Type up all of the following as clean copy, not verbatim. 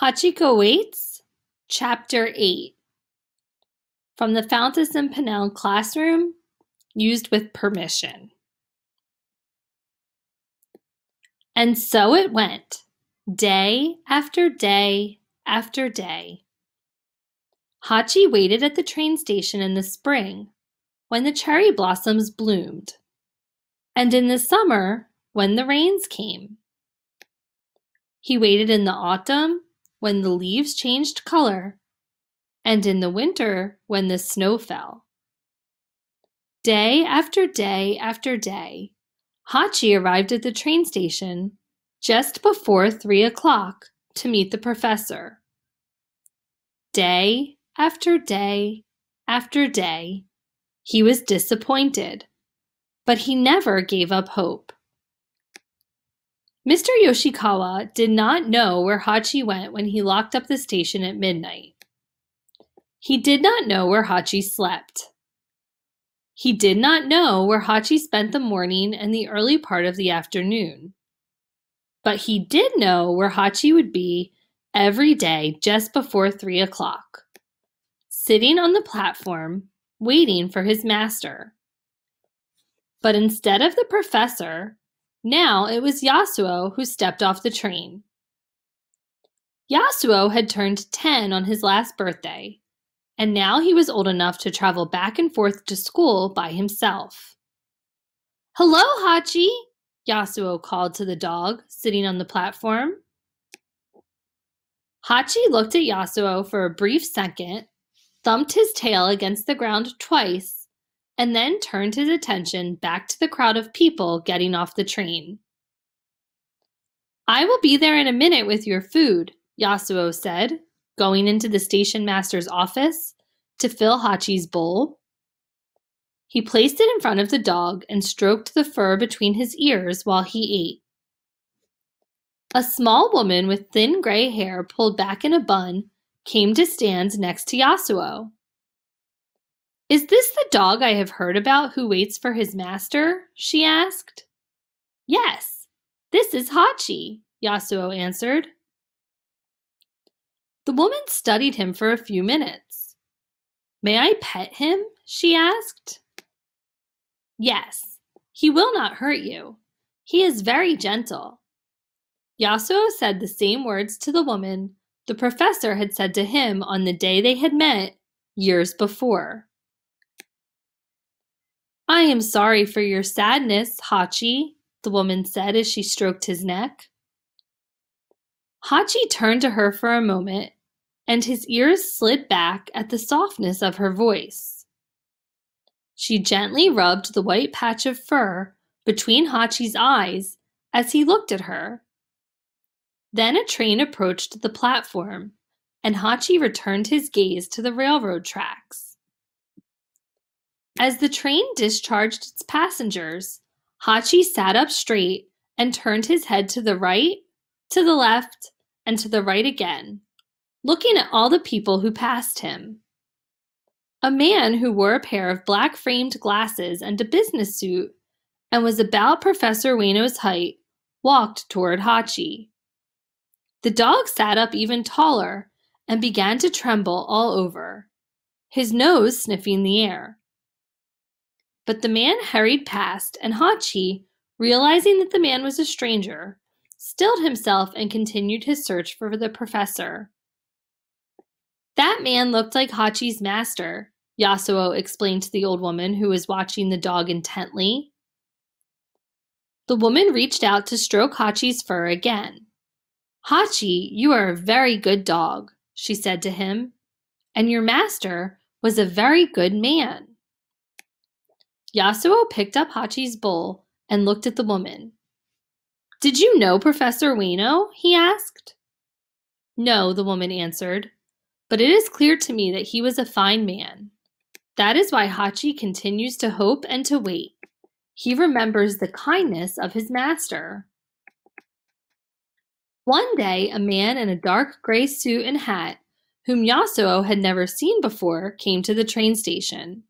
Hachiko Waits, Chapter 8. From the Fountas and Pinnell classroom, used with permission. And so it went, day after day after day. Hachi waited at the train station in the spring, when the cherry blossoms bloomed, and in the summer, when the rains came. He waited in the autumn, when the leaves changed color, and in the winter, when the snow fell. Day after day after day, Hachi arrived at the train station just before 3 o'clock to meet the professor. Day after day after day, he was disappointed, but he never gave up hope. Mr. Yoshikawa did not know where Hachi went when he locked up the station at midnight. He did not know where Hachi slept. He did not know where Hachi spent the morning and the early part of the afternoon. But he did know where Hachi would be every day just before 3 o'clock, sitting on the platform, waiting for his master. But instead of the professor, now it was Yasuo who stepped off the train. Yasuo had turned 10 on his last birthday, and now he was old enough to travel back and forth to school by himself. "Hello, Hachi," Yasuo called to the dog sitting on the platform. Hachi looked at Yasuo for a brief second, thumped his tail against the ground twice, and then turned his attention back to the crowd of people getting off the train. "I will be there in a minute with your food," Yasuo said, going into the station master's office to fill Hachi's bowl. He placed it in front of the dog and stroked the fur between his ears while he ate. A small woman with thin gray hair pulled back in a bun came to stand next to Yasuo. "Is this the dog I have heard about who waits for his master?" she asked. "Yes, this is Hachi," Yasuo answered. The woman studied him for a few minutes. "May I pet him?" she asked. "Yes, he will not hurt you. He is very gentle." Yasuo said the same words to the woman the professor had said to him on the day they had met years before. "I am sorry for your sadness, Hachi," the woman said as she stroked his neck. Hachi turned to her for a moment, and his ears slid back at the softness of her voice. She gently rubbed the white patch of fur between Hachi's eyes as he looked at her. Then a train approached the platform, and Hachi returned his gaze to the railroad tracks. As the train discharged its passengers, Hachi sat up straight and turned his head to the right, to the left, and to the right again, looking at all the people who passed him. A man who wore a pair of black-framed glasses and a business suit and was about Professor Ueno's height walked toward Hachi. The dog sat up even taller and began to tremble all over, his nose sniffing the air. But the man hurried past, and Hachi, realizing that the man was a stranger, stilled himself and continued his search for the professor. "That man looked like Hachi's master," Yasuo explained to the old woman who was watching the dog intently. The woman reached out to stroke Hachi's fur again. "Hachi, you are a very good dog," she said to him, "and your master was a very good man." Yasuo picked up Hachi's bowl and looked at the woman. "Did you know Professor Ueno?" he asked. "No," the woman answered, "but it is clear to me that he was a fine man. That is why Hachi continues to hope and to wait. He remembers the kindness of his master." One day, a man in a dark gray suit and hat, whom Yasuo had never seen before, came to the train station.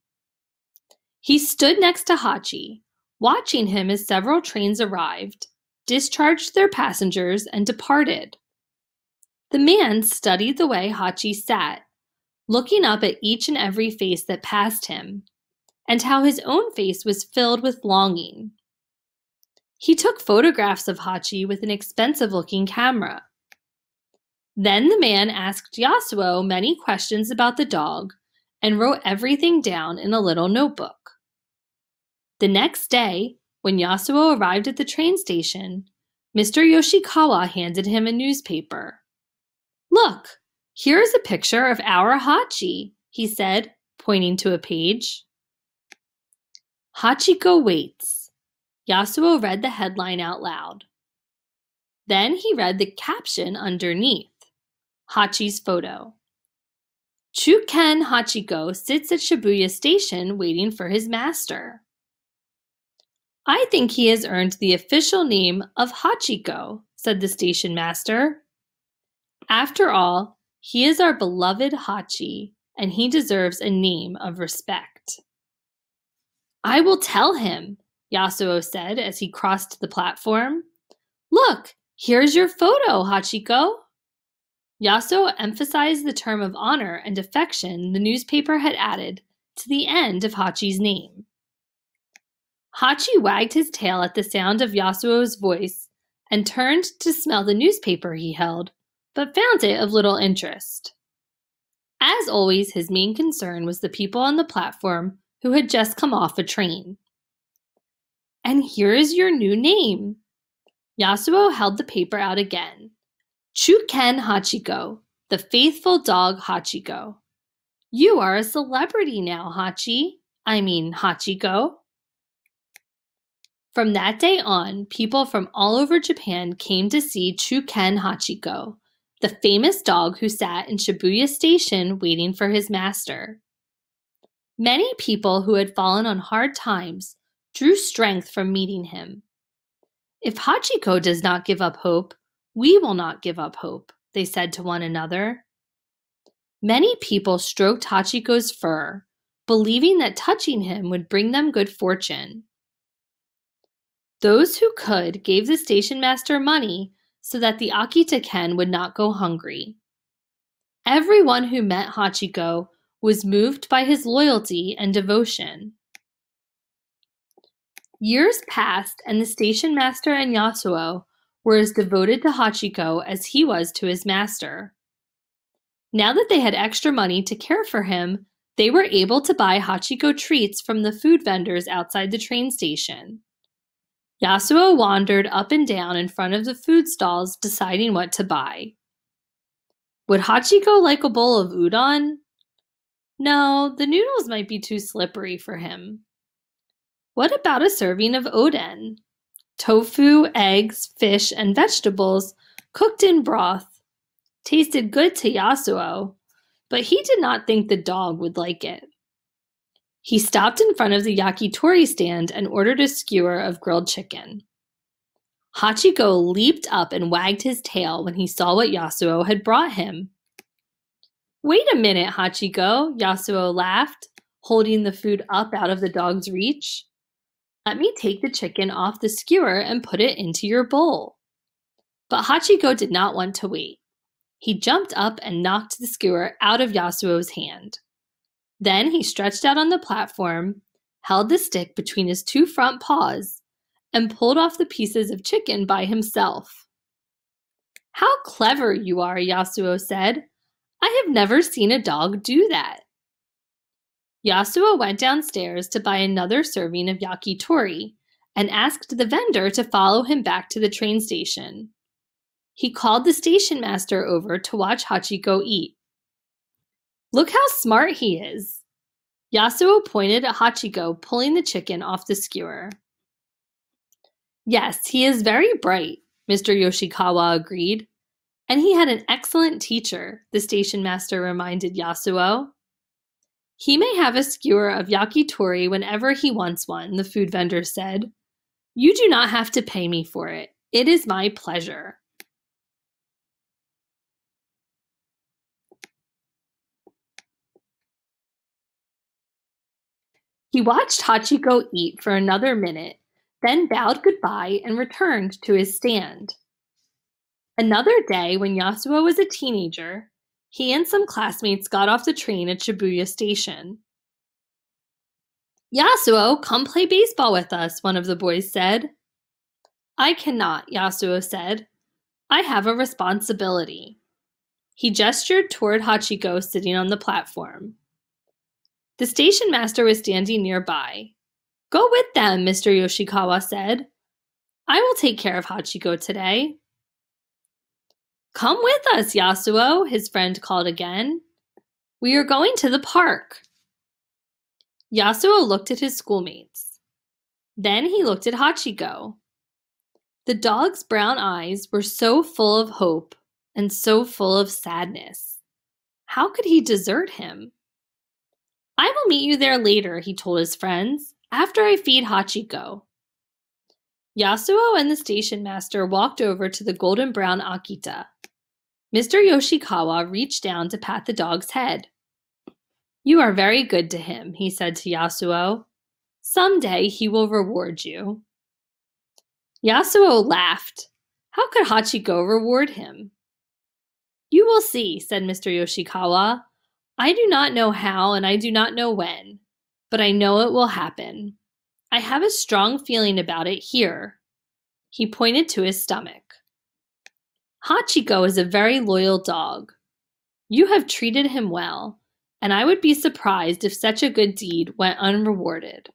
He stood next to Hachi, watching him as several trains arrived, discharged their passengers, and departed. The man studied the way Hachi sat, looking up at each and every face that passed him, and how his own face was filled with longing. He took photographs of Hachi with an expensive-looking camera. Then the man asked Yasuo many questions about the dog and wrote everything down in a little notebook. The next day, when Yasuo arrived at the train station, Mr. Yoshikawa handed him a newspaper. "Look, here is a picture of our Hachi," he said, pointing to a page. "Hachiko waits." Yasuo read the headline out loud. Then he read the caption underneath, Hachi's photo. "Chuken Hachiko sits at Shibuya Station waiting for his master." "I think he has earned the official name of Hachiko," said the station master. "After all, he is our beloved Hachi, and he deserves a name of respect." "I will tell him," Yasuo said as he crossed the platform. "Look, here's your photo, Hachiko." Yasuo emphasized the term of honor and affection the newspaper had added to the end of Hachi's name. Hachi wagged his tail at the sound of Yasuo's voice and turned to smell the newspaper he held, but found it of little interest. As always, his main concern was the people on the platform who had just come off a train. "And here is your new name." Yasuo held the paper out again. "Chuken Hachiko, the faithful dog Hachiko. You are a celebrity now, Hachiko." From that day on, people from all over Japan came to see Chuken Hachiko, the famous dog who sat in Shibuya Station waiting for his master. Many people who had fallen on hard times drew strength from meeting him. "If Hachiko does not give up hope, we will not give up hope," they said to one another. Many people stroked Hachiko's fur, believing that touching him would bring them good fortune. Those who could gave the station master money so that the Akita-ken would not go hungry. Everyone who met Hachiko was moved by his loyalty and devotion. Years passed, and the station master and Yasuo were as devoted to Hachiko as he was to his master. Now that they had extra money to care for him, they were able to buy Hachiko treats from the food vendors outside the train station. Yasuo wandered up and down in front of the food stalls, deciding what to buy. Would Hachiko like a bowl of udon? No, the noodles might be too slippery for him. What about a serving of oden? Tofu, eggs, fish, and vegetables cooked in broth. Tasted good to Yasuo, but he did not think the dog would like it. He stopped in front of the yakitori stand and ordered a skewer of grilled chicken. Hachiko leaped up and wagged his tail when he saw what Yasuo had brought him. "Wait a minute, Hachiko," Yasuo laughed, holding the food up out of the dog's reach. "Let me take the chicken off the skewer and put it into your bowl." But Hachiko did not want to wait. He jumped up and knocked the skewer out of Yasuo's hand. Then he stretched out on the platform, held the stick between his two front paws, and pulled off the pieces of chicken by himself. "How clever you are," Yasuo said. "I have never seen a dog do that." Yasuo went downstairs to buy another serving of yakitori and asked the vendor to follow him back to the train station. He called the station master over to watch Hachiko eat. "Look how smart he is." Yasuo pointed at Hachiko pulling the chicken off the skewer. "Yes, he is very bright," Mr. Yoshikawa agreed. "And he had an excellent teacher," the station master reminded Yasuo. "He may have a skewer of yakitori whenever he wants one," the food vendor said. "You do not have to pay me for it. It is my pleasure." He watched Hachiko eat for another minute, then bowed goodbye and returned to his stand. Another day, when Yasuo was a teenager, he and some classmates got off the train at Shibuya Station. "Yasuo, come play baseball with us," one of the boys said. "I cannot," Yasuo said. "I have a responsibility." He gestured toward Hachiko sitting on the platform. The station master was standing nearby. "Go with them," Mr. Yoshikawa said. "I will take care of Hachiko today." "Come with us, Yasuo," his friend called again. "We are going to the park." Yasuo looked at his schoolmates. Then he looked at Hachiko. The dog's brown eyes were so full of hope and so full of sadness. How could he desert him? "I will meet you there later," he told his friends, "after I feed Hachiko." Yasuo and the station master walked over to the golden brown Akita. Mr. Yoshikawa reached down to pat the dog's head. "You are very good to him," he said to Yasuo. "Someday he will reward you." Yasuo laughed. How could Hachiko reward him? "You will see," said Mr. Yoshikawa. "I do not know how and I do not know when, but I know it will happen. I have a strong feeling about it here." He pointed to his stomach. "Hachiko is a very loyal dog. You have treated him well, and I would be surprised if such a good deed went unrewarded."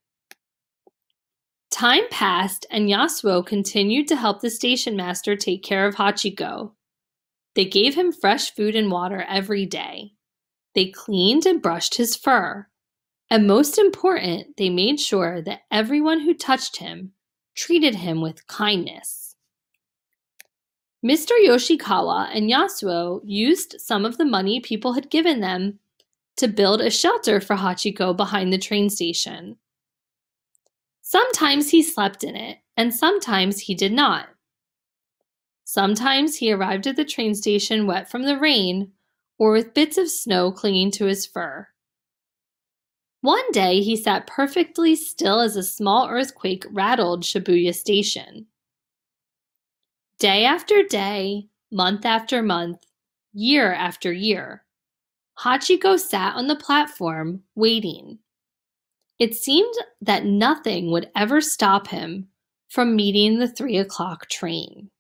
Time passed, and Yasuo continued to help the station master take care of Hachiko. They gave him fresh food and water every day. They cleaned and brushed his fur. And most important, they made sure that everyone who touched him treated him with kindness. Mr. Yoshikawa and Yasuo used some of the money people had given them to build a shelter for Hachiko behind the train station. Sometimes he slept in it, and sometimes he did not. Sometimes he arrived at the train station wet from the rain, or with bits of snow clinging to his fur. One day he sat perfectly still as a small earthquake rattled Shibuya Station. Day after day, month after month, year after year, Hachiko sat on the platform, waiting. It seemed that nothing would ever stop him from meeting the 3 o'clock train.